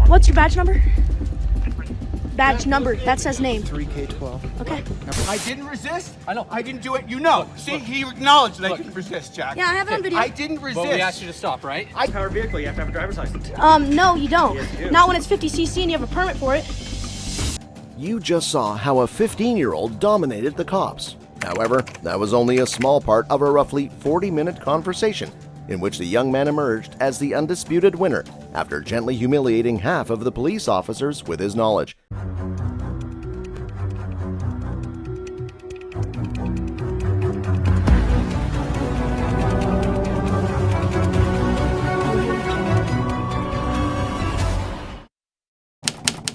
What's your badge number? Badge number. That says name. 3K12. Okay. I didn't resist. I know. I didn't do it. You know. See, he acknowledged that I didn't resist, Jack. Yeah, I have it on video. I didn't resist. Well, we asked you to stop, right? Powered vehicle, you have to have a driver's license. No, you don't. Yes, you do. Not when it's 50cc and you have a permit for it. You just saw how a 15-year-old dominated the cops. However, that was only a small part of a roughly 40-minute conversation in which the young man emerged as the undisputed winner after gently humiliating half of the police officers with his knowledge.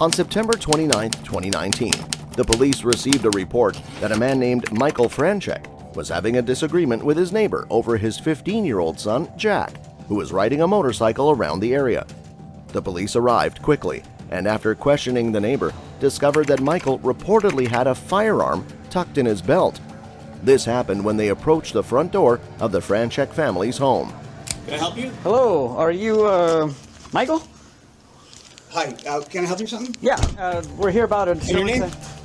On September 29, 2019, the police received a report that a man named Michael Franchek was having a disagreement with his neighbor over his 15-year-old son, Jack, who was riding a motorcycle around the area. The police arrived quickly, and after questioning the neighbor, discovered that Michael reportedly had a firearm tucked in his belt. This happened when they approached the front door of the Franchek family's home. Can I help you? Hello, are you, Michael? Hi. Can I help you with something? Yeah, we're here about a... your name?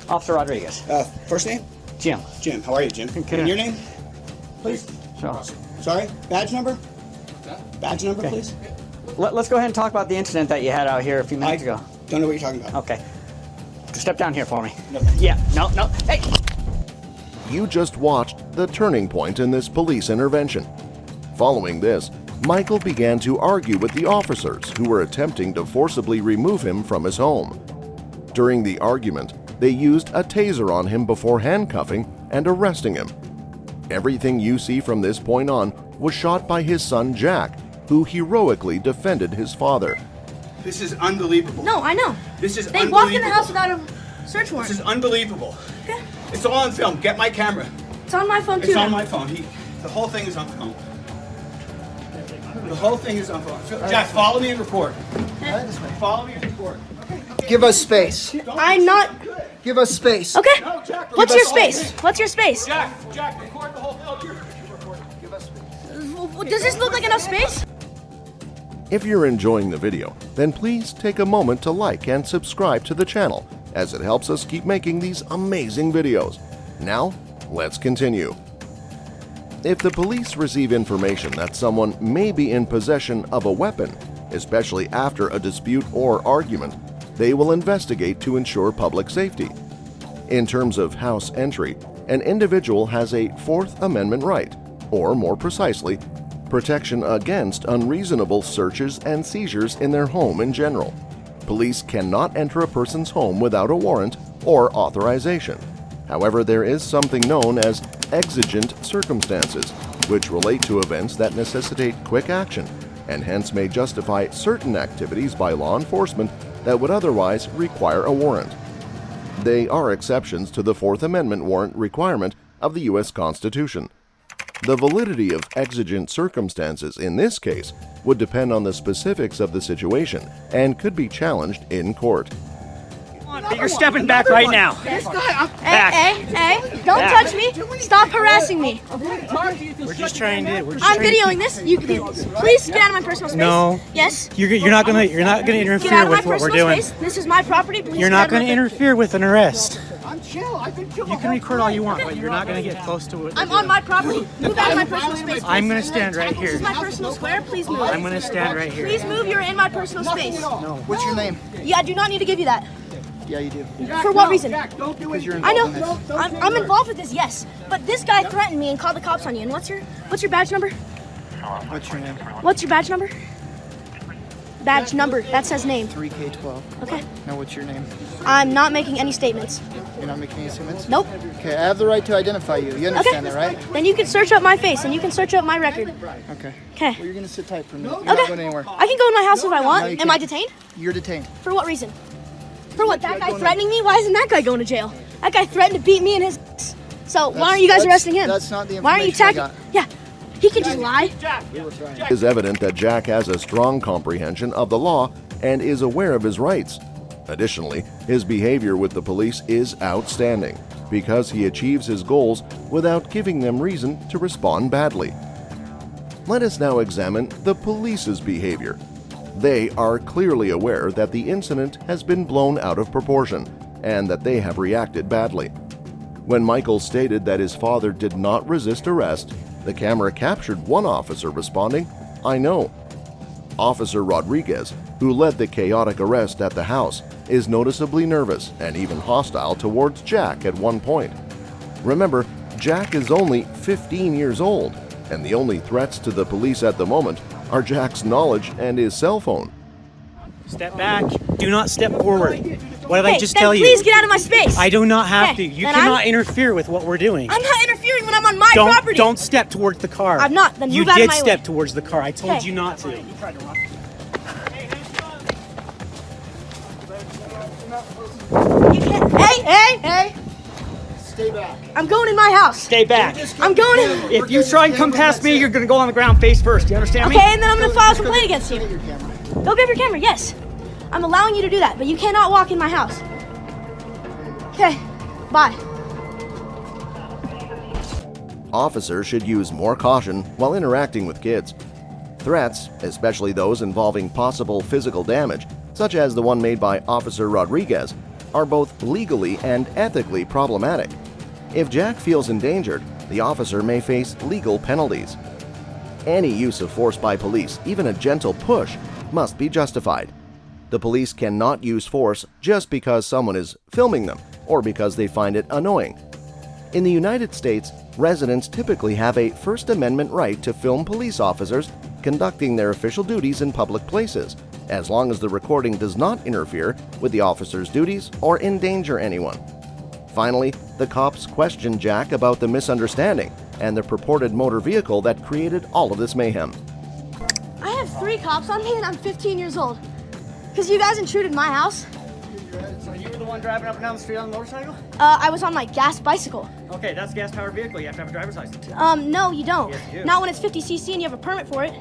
Officer Rodriguez. First name? Jim. Jim. How are you, Jim? Can I- And your name? Please. So, Sorry. Badge number? Badge number, Okay. please. let's go ahead and talk about the incident that you had out here a few minutes ago. Don't know what you're talking about. Okay. Step down here for me. No, thank you. Yeah, no, hey! You just watched the turning point in this police intervention. Following this, Michael began to argue with the officers who were attempting to forcibly remove him from his home. During the argument, they used a taser on him before handcuffing and arresting him. Everything you see from this point on was shot by his son Jack, who heroically defended his father. This is unbelievable. No, I know. This is They unbelievable. walked in the house without a search warrant. This is unbelievable. Okay. It's all on film. Get my camera. It's on my phone too. It's on now. my phone. The whole thing is on film. The whole thing is on film. Jack, follow me and record. Follow me and record. Give us space. I'm not. Give us space. Okay. No, Jack. What's your record the whole space? thing. What's your space? Jack, record the whole film. Give us space. Does this look like enough space? If you're enjoying the video, then please take a moment to like and subscribe to the channel, as it helps us keep making these amazing videos. Now, let's continue. If the police receive information that someone may be in possession of a weapon, especially after a dispute or argument, they will investigate to ensure public safety. In terms of house entry, an individual has a Fourth Amendment right, or more precisely, protection against unreasonable searches and seizures in their home in general. Police cannot enter a person's home without a warrant or authorization. However, there is something known as exigent circumstances, which relate to events that necessitate quick action and hence may justify certain activities by law enforcement that would otherwise require a warrant. They are exceptions to the Fourth Amendment warrant requirement of the U.S. Constitution. The validity of exigent circumstances in this case would depend on the specifics of the situation and could be challenged in court. You're stepping back right now. Hey, don't touch me. Stop harassing me. We're just trying to. I'm videoing this. You please get out of my personal space. No. Yes. You're not gonna Get out interfere of my with what we're personal doing. space. This is my property. Please You're get out not of my gonna interfere with an arrest. I'm chill. I've been chill. You can record all you want, but you're not gonna get close to it. I'm on my property. Move out of my personal space. I'm gonna stand right This is here. my personal square. Please move. I'm gonna stand right here. Please move. You're in my personal space. No. What's your name? Yeah, I do not need to give you that. Yeah, you do. For what reason? Don't do it. You're I know. involved in this. I'm involved with this, yes. But this guy threatened me and called the cops on you. And what's your badge number? What's your name? What's your badge number? Badge number. That says name. 3K12. Okay. Now, what's your name? I'm not making any statements. You're not making any statements? Nope. Okay, I have the right to identify you. You understand that, right? Then you can search up my face and you can search up my record. Okay. Okay. Well, you're gonna sit tight for a minute. You're Okay. not going anywhere. I can go in my house if I No, want. you Am I can't. detained? You're detained. For what reason? For what? That guy threatening me? Why isn't that guy going to jail? That guy threatened to beat me and his. So why aren't you guys arresting him? That's not the Why aren't you information I attacking? Yeah. He can just lie. It is evident that Jack has a strong comprehension of the law and is aware of his rights. Additionally, his behavior with the police is outstanding because he achieves his goals without giving them reason to respond badly. Let us now examine the police's behavior. They are clearly aware that the incident has been blown out of proportion and that they have reacted badly. When Michael stated that his father did not resist arrest, the camera captured one officer responding, "I know." Officer Rodriguez, who led the chaotic arrest at the house, is noticeably nervous and even hostile towards Jack at one point. Remember, Jack is only 15 years old, and the only threats to the police at the moment are Jack's knowledge and his cell phone. Step back. Do not step forward. What did I just then tell you? Please get out of my space. I do not have Okay, to. You then cannot interfere with what we're doing. I'm not interfering when I'm on my property. Don't step towards the car. I'm not. Then you move out of did my step way. towards the car. I told Okay. you not to. You can't. Hey! Stay back. I'm going in my house. Stay back. I'm going in. If you try and come past me, you're going to go on the ground face first. Do you understand me? Okay, and then I'm gonna file a complaint against you. Go grab your camera. Yes, I'm allowing you to do that, but you cannot walk in my house. Okay, bye. Officers should use more caution while interacting with kids. Threats, especially those involving possible physical damage, such as the one made by Officer Rodriguez, are both legally and ethically problematic. If Jack feels endangered, the officer may face legal penalties. Any use of force by police, even a gentle push, must be justified. The police cannot use force just because someone is filming them or because they find it annoying. In the United States, residents typically have a First Amendment right to film police officers conducting their official duties in public places, as long as the recording does not interfere with the officer's duties or endanger anyone. Finally, the cops questioned Jack about the misunderstanding and the purported motor vehicle that created all of this mayhem. I have 3 cops on me, and I'm 15 years old. Because you guys intruded my house. So you were the one driving up and down the street on the motorcycle? I was on my gas bicycle. Okay, that's a gas-powered vehicle. You have to have a driver's license. No, you don't. Yes, you do. Not when it's 50 cc and you have a permit for it.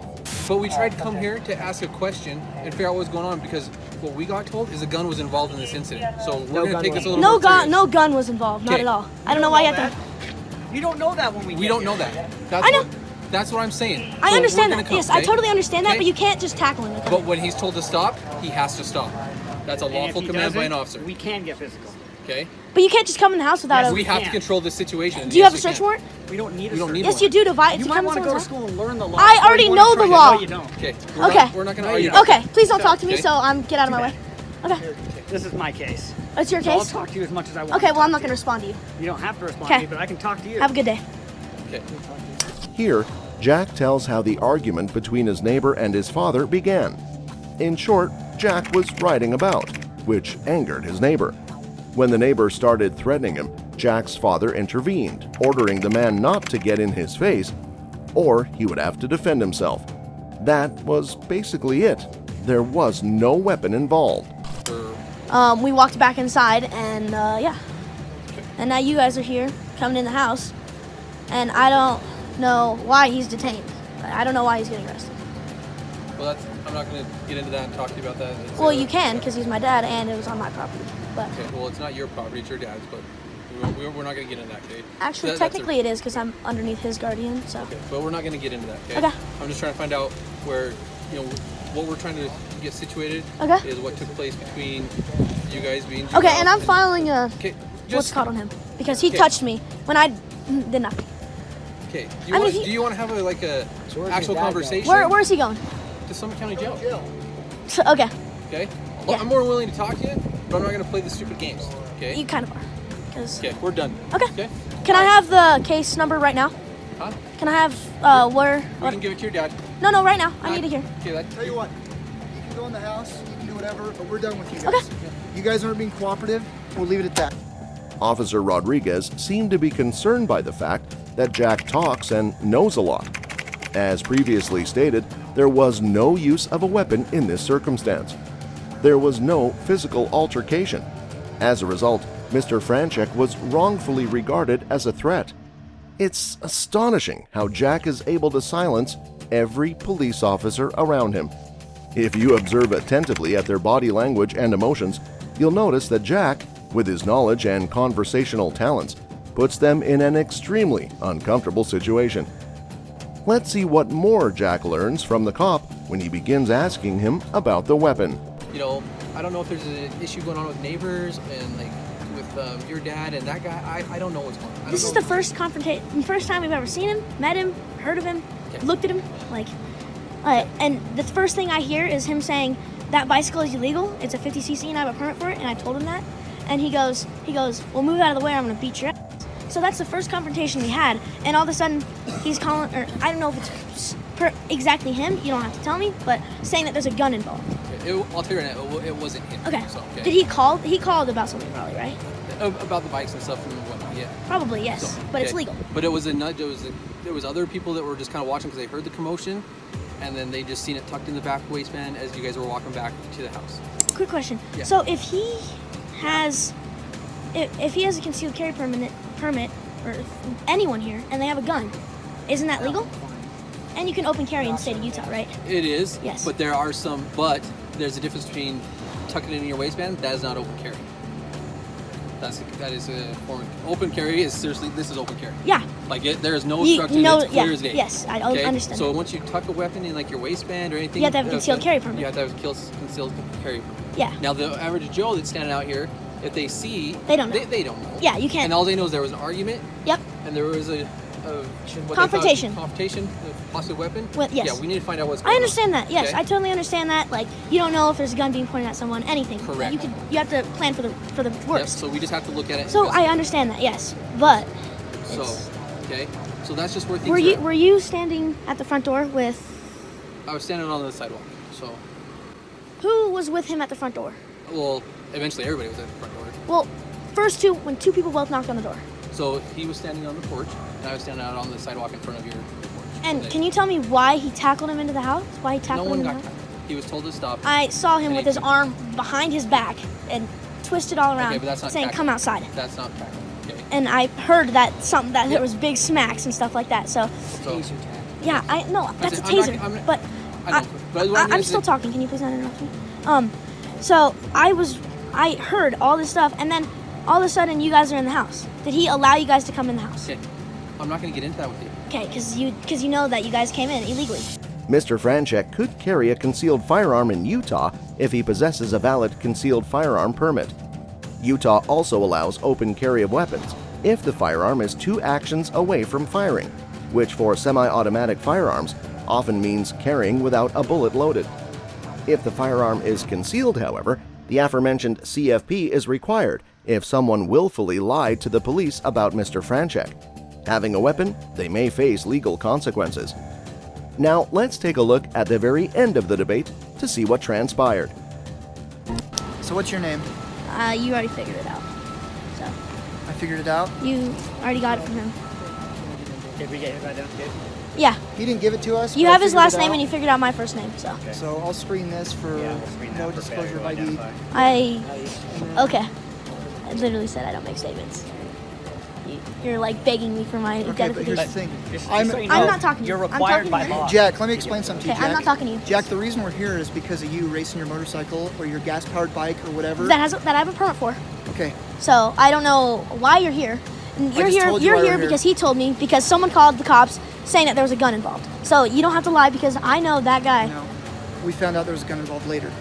But we tried to come here to ask a question and figure out what's going on because what we got told is a gun was involved in this incident. So we're going to take this a little No more gun, serious. no gun was involved. Not Okay. at all. I don't know why you have to. You don't know that when we We don't know that. That's I know. That's what I'm saying. I So understand we're that. gonna come, Yes, I okay? totally understand that, Okay? but you can't just tackle him. But when he's told to stop, he has to stop. That's a lawful command by an officer. We can get physical. Okay? But you can't just come in the house without Yes, a. we have to can. control this situation. Do you have a Yes, we search can. warrant? We don't need a We don't search need Yes, one. you do to You come might in want to go to someone's house. school and learn the law. I before already you know wanna the try law. No, you don't. Okay. Okay. We're not going to No, argue. you don't. Okay, please don't talk to me. Okay. So get out of my way. Okay, This is my case. it's your So I'll case. talk to you as much as I want. Okay, well I'm not gonna respond to you. You don't have to respond Okay. to me, but I can talk to you. Have a good day. Okay. Here, Jack tells how the argument between his neighbor and his father began. In short, Jack was riding about, which angered his neighbor. When the neighbor started threatening him, Jack's father intervened, ordering the man not to get in his face, or he would have to defend himself. That was basically it. There was no weapon involved. We walked back inside, and yeah. And now you guys are here, coming in the house, and I don't know why he's detained. I don't know why he's getting arrested. Well, I'm not going to get into that and talk to you about that. It's, Well, you can, because he's my dad, and it was on my property. But Okay, well, it's not your property, it's your dad's, but we're not going to get into that, okay? actually, That's a- technically, it is, because I'm underneath his guardian. So Okay, but we're not going to get into that, okay? Okay. I'm just trying to find out where, what we're trying to get situated Okay. is what took place between you guys being okay, juveniles and I'm filing a Okay, what's just called on him because he Okay. touched me when I did nothing. Okay. I mean, Do you want to have a actual conversation? Where's he going? To Summit County Jail. So, okay, Okay. Yeah. I'm more than willing to talk to you, but I'm not going to play the stupid games. Okay. you kind of are. 'Cause- Okay. We're done. Okay. Okay. Can I have the case number right now? Huh? Can I have where? You What? can give it to your dad. No, right now. I need to hear. Okay. Tell you what, you can go in the house, you can do whatever, but we're done with you guys. Okay. You guys aren't being cooperative. We'll leave it at that. Officer Rodriguez seemed to be concerned by the fact that Jack talks and knows a lot. As previously stated, there was no use of a weapon in this circumstance. There was no physical altercation. As a result, Mr. Franchek was wrongfully regarded as a threat. It's astonishing how Jack is able to silence every police officer around him. If you observe attentively at their body language and emotions, you'll notice that Jack, with his knowledge and conversational talents, puts them in an extremely uncomfortable situation. Let's see what more Jack learns from the cop when he begins asking him about the weapon. You know, I don't know if there's an issue going on with neighbors and like with your dad and that guy. I don't know what's going on. This is the first time we've ever seen him, met him, heard of him, looked at him, like, and the first thing I hear is him saying that bicycle is illegal. It's a 50cc and I have a permit for it. And I told him that, and he goes, well, move out of the way or I'm gonna beat your ass. So that's the first confrontation we had, and all of a sudden he's calling, or I don't know if it's exactly him. You don't have to tell me, but saying that there's a gun involved. I'll tell you right now, it wasn't him. Okay. So, Did he call? He called about something, probably, right? About the bikes and stuff and whatnot, yeah. Probably, yes, So, but it's legal. But it was a nudge. There was other people that were just kind of watching because they heard the commotion, and then they just seen it tucked in the back waistband as you guys were walking back to the house. Quick question. Yeah. So if he has a concealed carry permit, or anyone here, and they have a gun, isn't that legal? And you can open carry in the state of Utah, right? It is. Yes. But there's a difference between tucking it in your waistband. That is not open carry. That is a form of open carry. This is open carry. Yeah. Like there is no obstruction. It's clear as day. Yes, I Okay? understand. So once you tuck a weapon in like your waistband or anything, You have to have a concealed carry permit. You have to have a concealed carry permit. Yeah. Now the average Joe that's standing out here, if they see, They don't know. They don't know. Yeah, you can't. And all they know is there was an argument. Yep. And there was a Confrontation. Confrontation, a possible weapon. Well, yes. Yeah, we need to find out what's going I on. understand that. Yes, Okay? I totally understand that. Like, you don't know if there's a gun being pointed at someone, anything. Correct. You have to plan for the Yep, worst. so we just have to look at it. So I understand that. Yes, but Okay. So that's just where things were you standing at the front door with? I was standing on the sidewalk. So, Who was with him at the front door? well, eventually everybody was at the front door. Well, when two people both knocked on the door. So he was standing on the porch, and I was standing out on the sidewalk in front of your porch. And can you tell me why he tackled him into the house? Why he No tackled one him got into the house? tackled. He was told to stop. I saw him And with he- his arm behind his back and twisted all around, Okay, but that's not saying, tackling. "Come outside." That's not tackling. Okay. And I heard that there Yep. was big smacks and stuff like that. So So, yeah, I know that's a I'm not- taser. I'm not- but I know, but what I'm I'm saying still is- talking. Can you please not interrupt me? So I heard all this stuff, and then all of a sudden you guys are in the house. Did he allow you guys to come in the house? Okay. I'm not going to get into that with you. Okay, because you know that you guys came in illegally. Mr. Franchek could carry a concealed firearm in Utah if he possesses a valid concealed firearm permit. Utah also allows open carry of weapons if the firearm is 2 actions away from firing, which for semi-automatic firearms often means carrying without a bullet loaded. If the firearm is concealed, however, the aforementioned CFP is required if someone willfully lied to the police about Mr. Franchek. Having a weapon, they may face legal consequences. Now, let's take a look at the very end of the debate to see what transpired. So what's your name? You already figured it out. So I figured it out. you already got it from him. Did we get it right down? Yeah. He didn't give it to us. You but I have his figured last it name out. and you figured out my first name. So So I'll screen this for no disclosure of ID. okay. I literally said I don't make statements. You're like begging me for my Okay, but here's the identification. thing. I'm not talking to you. You're I'm required talking by to him. law. Jack, let me explain something to you, Okay, Jack. I'm not talking to you. Jack, the reason we're here is because of you racing your motorcycle or your gas-powered bike or whatever. That I have a permit for. Okay. So I don't know why you're here. And I just told you You're why we're here here. because he told me because someone called the cops saying that there was a gun involved. So you don't have to lie because I know that guy. No. We found out there was a gun involved later.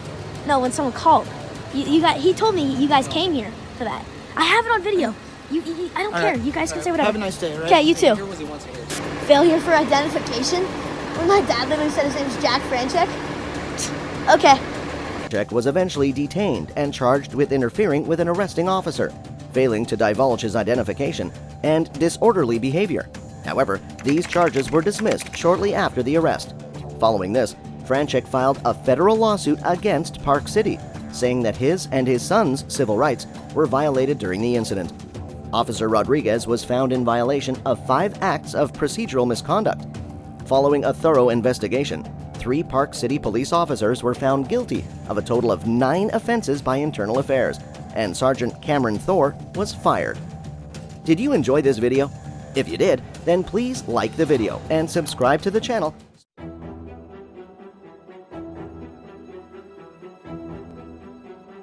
No, when someone called, he told me you guys came here for that. I have it on video. I don't All care. right. You guys can say whatever. Have a nice day, all right? Okay, you too. Here was he once a year. Failure for identification. When my dad literally said his name is Jack Franchek. Okay. Franchek was eventually detained and charged with interfering with an arresting officer, failing to divulge his identification, and disorderly behavior. However, these charges were dismissed shortly after the arrest. Following this, Franchek filed a federal lawsuit against Park City, saying that his and his son's civil rights were violated during the incident. Officer Rodriguez was found in violation of 5 acts of procedural misconduct. Following a thorough investigation, 3 Park City police officers were found guilty of a total of 9 offenses by Internal Affairs, and Sergeant Cameron Thor was fired. Did you enjoy this video? If you did, then please like the video and subscribe to the channel